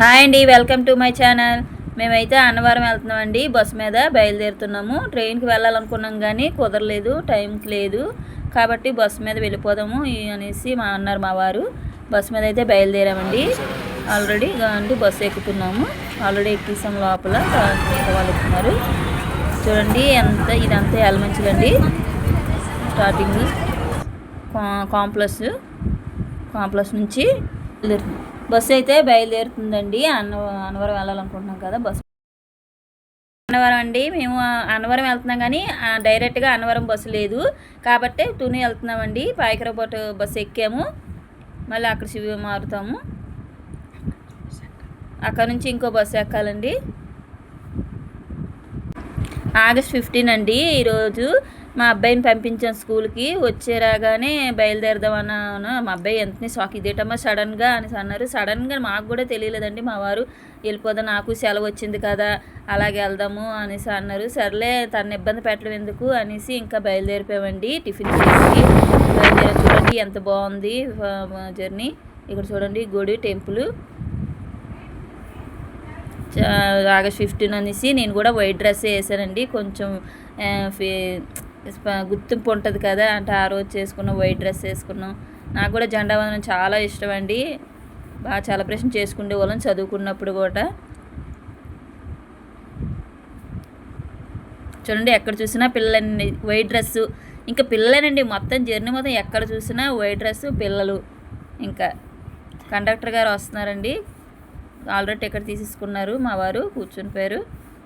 Hi అండి, welcome to my channel. మేమైతే అన్నవరం వెళ్తున్నామండి. బస్సు మీద బయలుదేరుతున్నాము. ట్రైన్కి వెళ్ళాలనుకున్నాం కానీ కుదరలేదు, టైంకి లేదు కాబట్టి బస్సు మీద వెళ్ళిపోదాము అనేసి అన్నారు మా వారు. బస్సు మీద అయితే బయలుదేరామండి. ఆల్రెడీ అంటే బస్సు ఎక్కుతున్నాము. ఆల్రెడీ ఎక్కేసాం. లోపల మిగతా వాళ్ళు ఎక్కుతున్నారు. చూడండి ఇదంతా ఎలమంచిలండి. స్టార్టింగ్ కాంప్లెక్స్ నుంచి బస్సు అయితే బయలుదేరుతుందండి. అన్నవరం వెళ్ళాలనుకుంటున్నాం కదా బస్సు. అన్నవరం అండి, మేము అన్నవరం వెళ్తున్నాం కానీ డైరెక్ట్గా అన్నవరం బస్సు లేదు కాబట్టి తుని వెళ్తున్నామండి. పాయకరావుపేట బస్సు ఎక్కాము. మళ్ళీ అక్కడ మారుతాము. అక్కడ నుంచి ఇంకో బస్సు ఎక్కాలండి. ఆగస్ట్ 15 అండి ఈరోజు. మా అబ్బాయిని పంపించాను స్కూల్కి. వచ్చేరాగానే బయలుదేరదామన్నా మా అబ్బాయి ఎంతని షాక్, ఇదేటమ్మా సడన్గా అనేసి అన్నారు. సడన్గా మాకు కూడా తెలియలేదండి. మా వారు వెళ్ళిపోదా, నాకు సెలవు వచ్చింది కదా అలాగే వెళ్దాము అనేసి అన్నారు. సర్లే తను ఇబ్బంది పెట్టడం ఎందుకు అనేసి ఇంకా బయలుదేరిపోయామండి. టిఫిన్ చేసి చూడండి ఎంత బాగుంది జర్నీ. ఇక్కడ చూడండి గుడి, టెంపుల్. ఆగస్ట్ 15 అనేసి నేను కూడా వైట్ డ్రెస్ వేసానండి. కొంచెం గుర్తింపు ఉంటుంది కదా అంటే ఆ రోజు చేసుకున్నాం, వైట్ డ్రెస్ వేసుకున్నాం. నాకు కూడా జెండా వందనం చాలా ఇష్టం అండి. బాగా సెలబ్రేషన్ చేసుకునే వాళ్ళం చదువుకున్నప్పుడు కూడా. చూడండి ఎక్కడ చూసినా పిల్లలండి, వైట్ డ్రెస్సు. ఇంకా పిల్లలేనండి, మొత్తం జర్నీ మొత్తం ఎక్కడ చూసినా వైట్ డ్రెస్సు, పిల్లలు. ఇంకా కండక్టర్ గారు వస్తున్నారండి. ఆల్రెడీ టికెట్ తీసేసుకున్నారు. మా వారు కూర్చుని పోయారు.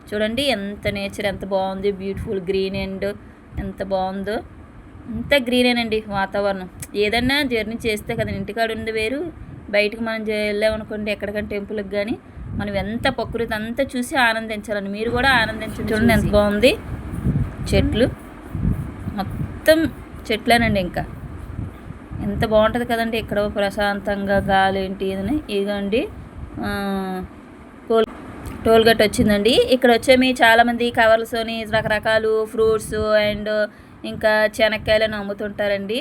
చూడండి ఎంత నేచర్ ఎంత బాగుంది, బ్యూటిఫుల్ గ్రీన్ అండ్ ఎంత బాగుందో. అంత గ్రీనేనండి వాతావరణం. ఏదన్నా జర్నీ చేస్తే కదా, ఇంటికాడ ఉంది వేరు, బయటకు మనం వెళ్ళామనుకోండి ఎక్కడికైనా టెంపుల్కి కానీ మనం ఎంత ప్రకృతి అంతా చూసి ఆనందించాలని. మీరు కూడా ఆనందించండి. చూడండి ఎంత బాగుంది. చెట్లు మొత్తం చెట్లేనండి. ఇంకా ఎంత బాగుంటుంది కదండి. ఇక్కడ ప్రశాంతంగా గాలి ఏంటి ఏదని. ఇదిగోండి టోల్ గేట్ వచ్చిందండి. ఇక్కడ వచ్చేమి చాలామంది కవర్లతోని రకరకాలు ఫ్రూట్స్ అండ్ ఇంకా శనక్కాయలను అమ్ముతుంటారండి.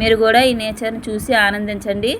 మీరు కూడా ఈ నేచర్ని చూసి ఆనందించండి.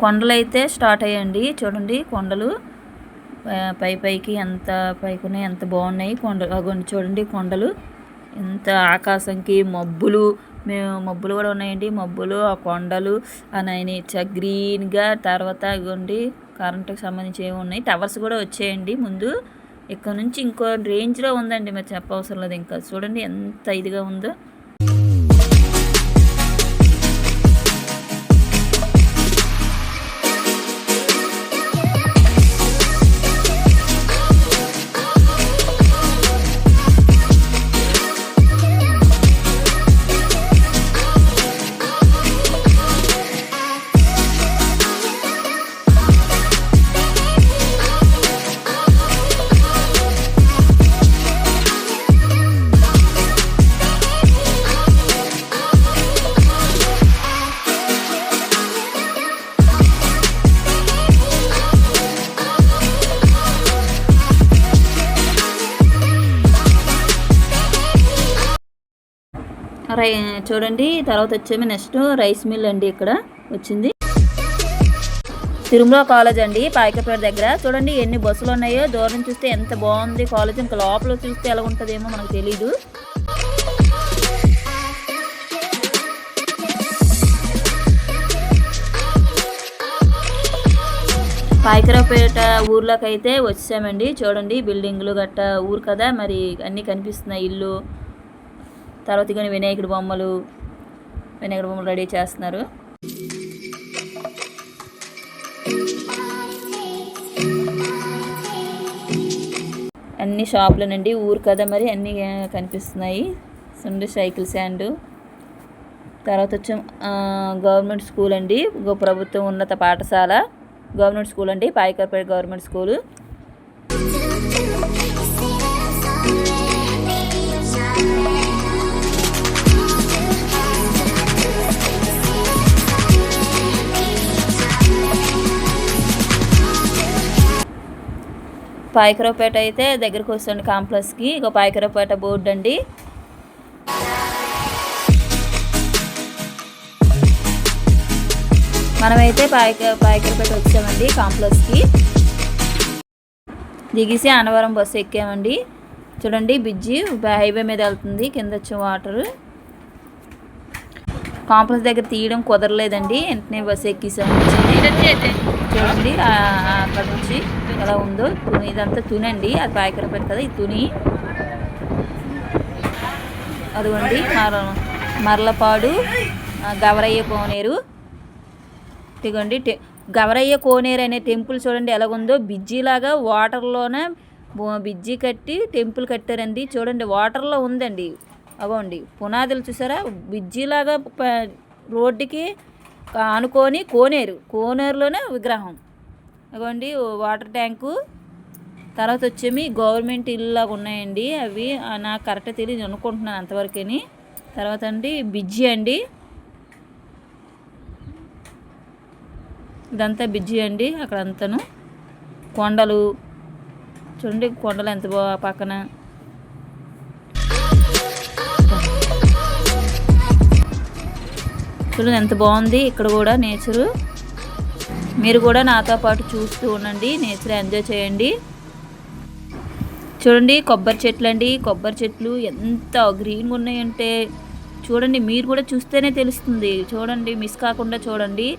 కొండలు అయితే స్టార్ట్ అయ్యండి. చూడండి కొండలు పైకి ఎంత పైకి ఉన్నాయి, ఎంత బాగున్నాయి కొండలు. చూడండి కొండలు ఎంత ఆకాశంకి మబ్బులు కూడా ఉన్నాయండి. మబ్బులు, ఆ కొండలు అని గ్రీన్గా. తర్వాత ఇవ్వండి కరెంటుకి సంబంధించి ఏమి ఉన్నాయి. టవర్స్ కూడా వచ్చాయండి ముందు. ఇక్కడ నుంచి ఇంకో రేంజ్లో ఉందండి, మరి చెప్పవసరం లేదు. ఇంకా చూడండి ఎంత ఇదిగా ఉందో. చూడండి తర్వాత వచ్చేమి నెక్స్ట్ రైస్ మిల్ అండి. ఇక్కడ వచ్చింది తిరుమల కాలేజ్ అండి, పాయకపేట దగ్గర. చూడండి ఎన్ని బస్సులు ఉన్నాయో. దూరం చూస్తే ఎంత బాగుంది కాలేజ్. ఇంకా లోపల చూస్తే ఎలా ఉంటుందేమో మనకు తెలీదు. పాయకరావుపేట ఊర్లోకి అయితే వచ్చామండి. చూడండి బిల్డింగ్లు గట్ట ఊరు కదా, మరి అన్నీ కనిపిస్తున్నాయి. ఇల్లు, తర్వాత కానీ వినాయకుడి బొమ్మలు రెడీ చేస్తున్నారు. అన్ని షాపులనండి, ఊరు కదా మరి అన్నీ కనిపిస్తున్నాయి. చూడండి సైకిల్ స్టాండ్. తర్వాత వచ్చాం గవర్నమెంట్ స్కూల్ అండి, ప్రభుత్వం ఉన్నత పాఠశాల గవర్నమెంట్ స్కూల్ అండి, పాయకరపేట గవర్నమెంట్ స్కూలు. పాయకరావుపేట అయితే దగ్గరకు వస్తుంది కాంప్లెక్స్కి. ఇక పాయకరావుపేట బోర్డు అండి. మనమైతే పాయకరావుపేట వచ్చామండి కాంప్లెక్స్కి. దిగేసి అన్నవరం బస్సు ఎక్కామండి. చూడండి బ్రిడ్జి హైవే మీద వెళ్తుంది, కింద వచ్చే వాటర్. కాంప్లెక్స్ దగ్గర తీయడం కుదరలేదండి, వెంటనే బస్సు ఎక్కేసాము. చూడండి అక్కడ నుంచి ఎలా ఉందో. ఇదంతా తుని అండి, అది పాయకరావుపేట కదా, ఇది తుని. అదిగోండి మర్లపాడు గవరయ్య కోనేరు. ఇదిగోండి గవరయ్య కోనేరు అనే టెంపుల్ చూడండి ఎలాగుందో. బ్రిడ్జిలాగా వాటర్లోనే బ్రిడ్జి కట్టి టెంపుల్ కట్టారండి. చూడండి వాటర్లో ఉందండి. అగోండి పునాదులు చూసారా, బ్రిడ్జిలాగా రోడ్డుకి ఆనుకొని కోనేరులోనే విగ్రహం. అగోండి వాటర్ ట్యాంకు. తర్వాత వచ్చేమి గవర్నమెంట్ ఇల్లు లాగా ఉన్నాయండి, అవి నాకు కరెక్ట్గా తెలియదు అనుకుంటున్నాను అంతవరకేని. తర్వాత అండి బ్రిడ్జి అండి, ఇదంతా బ్రిడ్జి అండి. అక్కడ అంతాను కొండలు చూడండి, కొండలు ఎంత పక్కన. చూడండి ఎంత బాగుంది ఇక్కడ కూడా నేచరు. మీరు కూడా నాతో పాటు చూస్తూ ఉండండి, నేచర్ ఎంజాయ్ చేయండి. చూడండి కొబ్బరి చెట్లు అండి, కొబ్బరి చెట్లు ఎంత గ్రీన్గా ఉన్నాయంటే చూడండి, మీరు కూడా చూస్తేనే తెలుస్తుంది. చూడండి మిస్ కాకుండా చూడండి,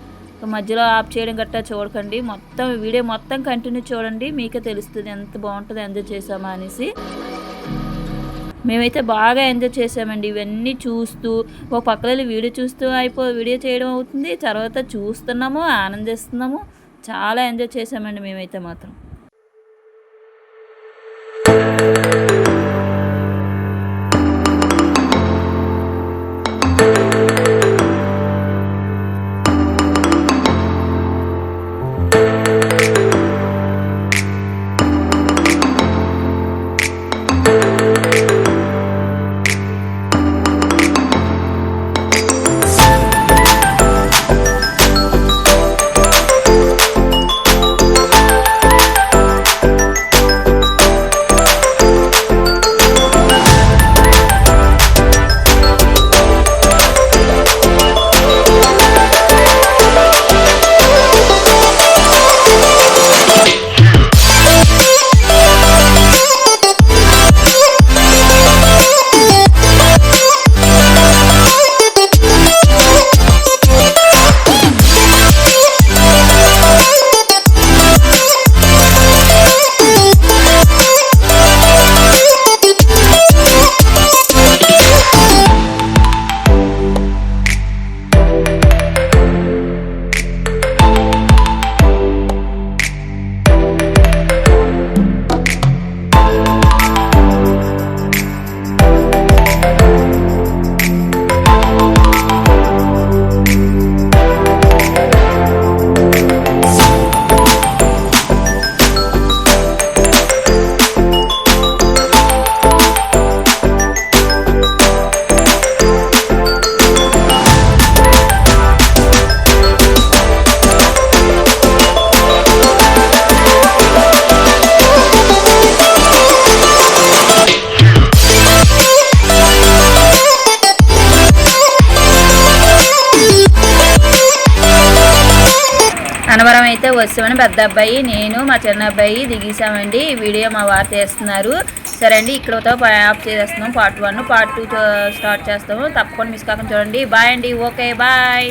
మధ్యలో ఆఫ్ చేయడం గట్టా చూడకండి. మొత్తం వీడియో మొత్తం కంటిన్యూ చూడండి, మీకే తెలుస్తుంది ఎంత బాగుంటుంది ఎంజాయ్ చేసామా అనేసి. మేమైతే బాగా ఎంజాయ్ చేసామండి ఇవన్నీ చూస్తూ. ఒక పక్కన వీడియో చూస్తూ వీడియో చేయడం అవుతుంది, తర్వాత చూస్తున్నాము ఆనందిస్తున్నాము. చాలా ఎంజాయ్ చేసామండి మేమైతే మాత్రం. అన్నవరం అయితే వచ్చామని పెద్ద అబ్బాయి నేను మా చిన్న అబ్బాయి దిగేసామండి. ఈ వీడియో మా వారు చేస్తున్నారు. సరే అండి ఇక్కడతో ఆఫ్ చేసేస్తున్నాం. పార్ట్ 1 పార్ట్ 2 స్టార్ట్ చేస్తాము. తప్పకుండా మిస్ కాకుండా చూడండి. బాయ్ అండి. Okay bye.